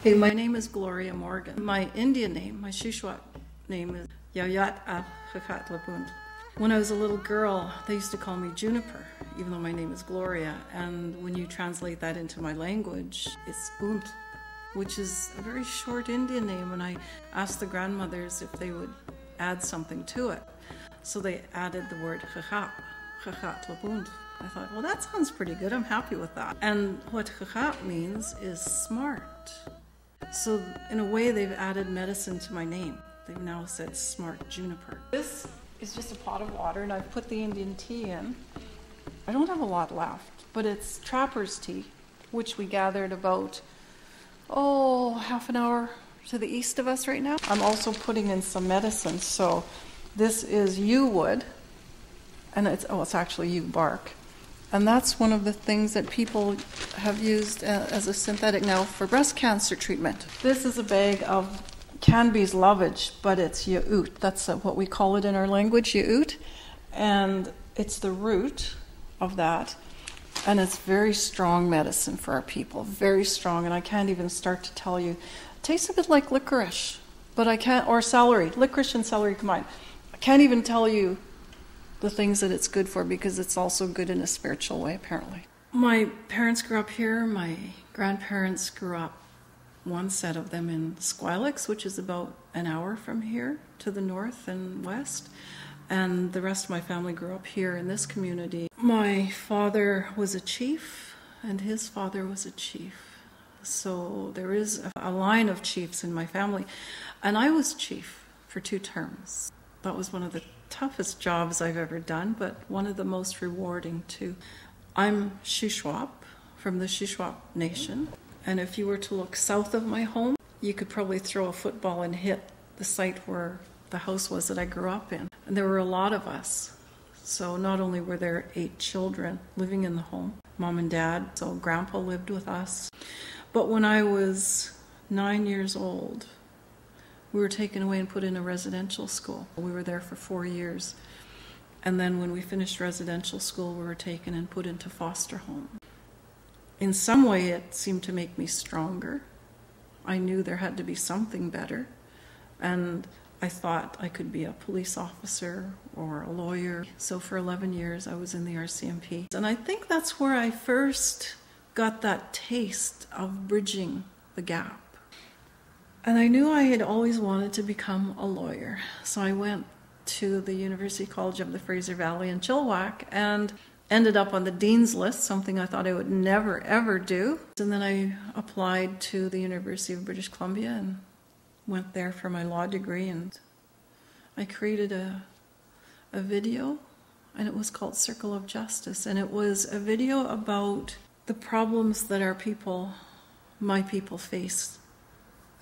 Hey, my name is Gloria Morgan. My Indian name, my Shuswap name is Yayat Al-Hakat Labund. When I was a little girl, they used to call me Juniper, even though my name is Gloria. And when you translate that into my language, it's Bunt, which is a very short Indian name. And I asked the grandmothers if they would add something to it. So they added the word Hakat Labund. I thought, well, that sounds pretty good. I'm happy with that. And what Hakat means is smart. So in a way, they've added medicine to my name. They've now said Smart Juniper. This is just a pot of water, and I've put the Indian tea in. I don't have a lot left, but it's trapper's tea, which we gathered about, half an hour to the east of us right now. I'm also putting in some medicine. So this is yew wood, and it's actually yew bark. And that's one of the things that people have used as a synthetic now for breast cancer treatment. This is a bag of Canby's lovage, but it's yaourt. That's what we call it in our language, yaourt. And it's the root of that. And it's very strong medicine for our people, very strong. And I can't even start to tell you. It tastes a bit like licorice, but I can't, or celery, licorice and celery combined. I can't even tell you the things that it's good for, because it's also good in a spiritual way, apparently. My parents grew up here. My grandparents grew up, one set of them in Squilix, which is about an hour from here to the north and west. And the rest of my family grew up here in this community. My father was a chief, and his father was a chief. So there is a line of chiefs in my family. And I was chief for 2 terms. That was one of the toughest jobs I've ever done, but one of the most rewarding too. I'm Shuswap, from the Shuswap Nation, and if you were to look south of my home, you could probably throw a football and hit the site where the house was that I grew up in. And there were a lot of us. So not only were there 8 children living in the home, mom and dad, so grandpa lived with us. But when I was 9 years old, we were taken away and put in a residential school. We were there for 4 years. And then when we finished residential school, we were taken and put into foster home. In some way, it seemed to make me stronger. I knew there had to be something better. And I thought I could be a police officer or a lawyer. So for 11 years, I was in the RCMP. And I think that's where I first got that taste of bridging the gap. And I knew I had always wanted to become a lawyer. So I went to the University College of the Fraser Valley in Chilliwack and ended up on the dean's list, something I thought I would never, ever do. And then I applied to the University of British Columbia and went there for my law degree. And I created a video, and it was called Circle of Justice. And it was a video about the problems that our people, my people, face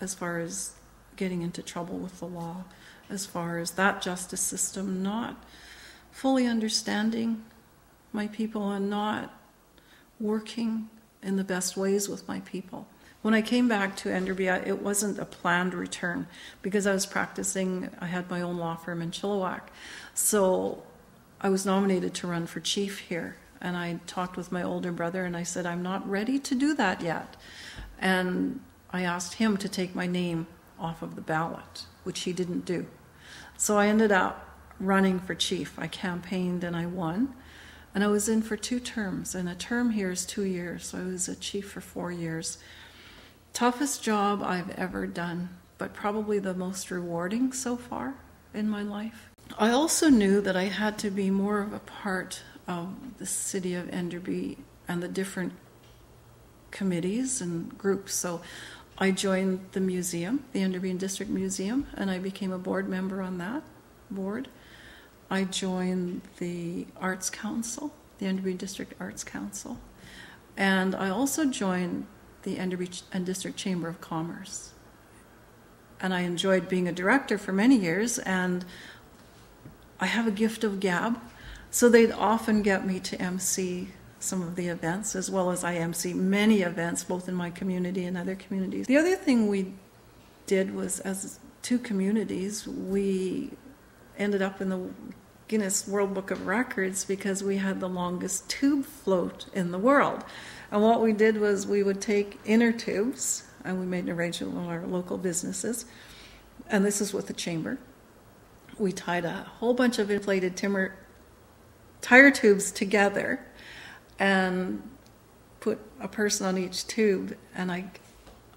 as far as getting into trouble with the law, as far as that justice system not fully understanding my people and not working in the best ways with my people. When I came back to Enderby, it wasn't a planned return because I was practicing. I had my own law firm in Chilliwack. So I was nominated to run for chief here. And I talked with my older brother and I said, I'm not ready to do that yet. And I asked him to take my name off of the ballot, which he didn't do. So I ended up running for chief. I campaigned and I won. And I was in for 2 terms. And a term here is 2 years. So I was a chief for 4 years. Toughest job I've ever done, but probably the most rewarding so far in my life. I also knew that I had to be more of a part of the city of Enderby and the different committees and groups. So I joined the museum, the Enderby District Museum, and I became a board member on that board. I joined the Arts Council, the Enderby District Arts Council, and I also joined the Enderby and District Chamber of Commerce. And I enjoyed being a director for many years, and I have a gift of gab, so they'd often get me to MC some of the events, as well as I MC many events, both in my community and other communities. The other thing we did was, as 2 communities, we ended up in the Guinness World Book of Records because we had the longest tube float in the world. And what we did was we would take inner tubes and we made an arrangement with our local businesses, and this is with the chamber. We tied a whole bunch of inflated timber tire tubes together and put a person on each tube, and I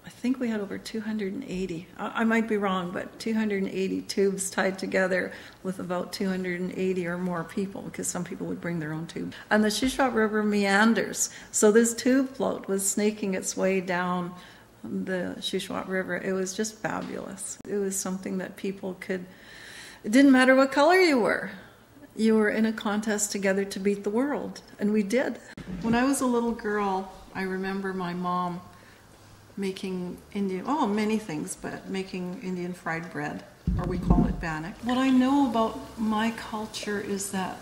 think we had over 280, I might be wrong, but 280 tubes tied together with about 280 or more people, because some people would bring their own tube. And the Shuswap River meanders, so this tube float was snaking its way down the Shuswap River. It was just fabulous. It was something that people could, it didn't matter what color you were in a contest together to beat the world, and we did. When I was a little girl, I remember my mom making many things, but making Indian fried bread, or we call it bannock. What I know about my culture is that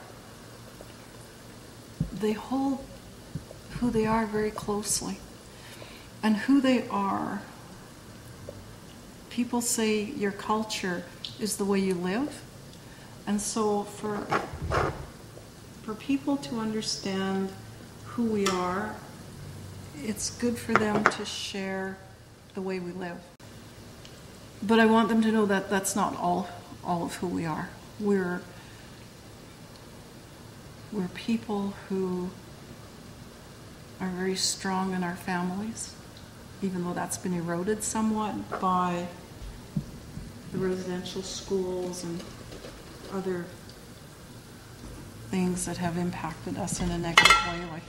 they hold who they are very closely. And who they are, people say your culture is the way you live. And so for people to understand who we are, it's good for them to share the way we live. But I want them to know that that's not all of who we are. We're people who are very strong in our families, even though that's been eroded somewhat by the residential schools and other things that have impacted us in a negative way, like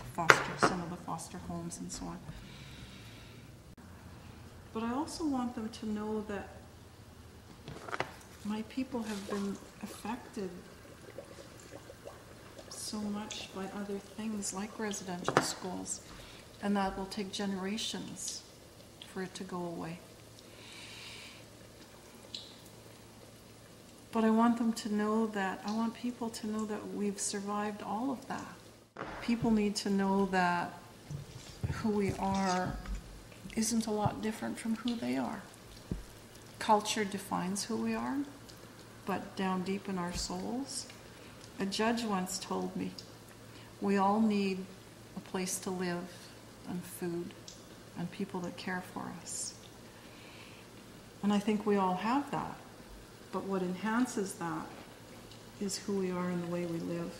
some of the foster homes and so on. But I also want them to know that my people have been affected so much by other things like residential schools, and that will take generations for it to go away. But I want people to know that we've survived all of that. People need to know that who we are isn't a lot different from who they are. Culture defines who we are, but down deep in our souls, a judge once told me, we all need a place to live and food and people that care for us. And I think we all have that. But what enhances that is who we are and the way we live.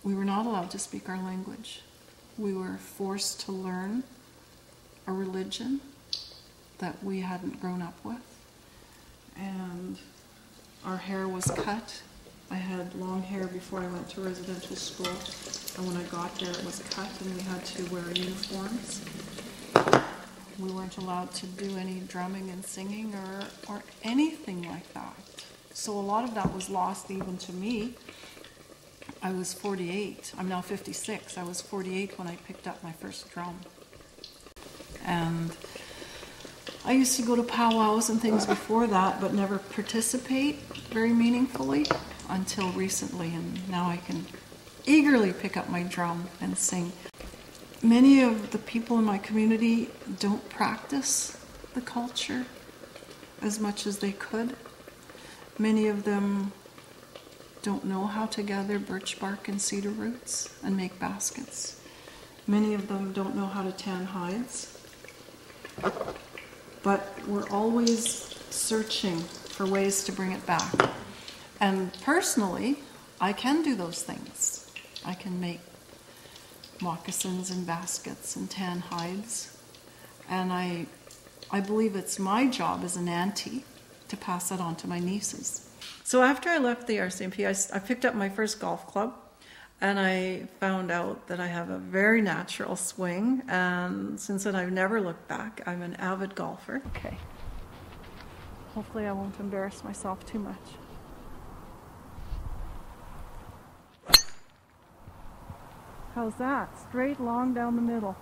We were not allowed to speak our language. We were forced to learn a religion that we hadn't grown up with. And our hair was cut. I had long hair before I went to residential school. And when I got there, it was cut and we had to wear uniforms. We weren't allowed to do any drumming and singing or anything like that. So a lot of that was lost even to me. I was 48. I'm now 56. I was 48 when I picked up my first drum. And I used to go to powwows and things before that, but never participate very meaningfully until recently. And now I can eagerly pick up my drum and sing. Many of the people in my community don't practice the culture as much as they could. Many of them don't know how to gather birch bark and cedar roots and make baskets. Many of them don't know how to tan hides. But we're always searching for ways to bring it back. And personally, I can do those things. I can make moccasins and baskets and tan hides. And I believe it's my job as an auntie to pass that on to my nieces. So after I left the RCMP, I picked up my first golf club, and I found out that I have a very natural swing, and since then I've never looked back. I'm an avid golfer. Okay. Hopefully I won't embarrass myself too much. How's that? Straight, long down the middle.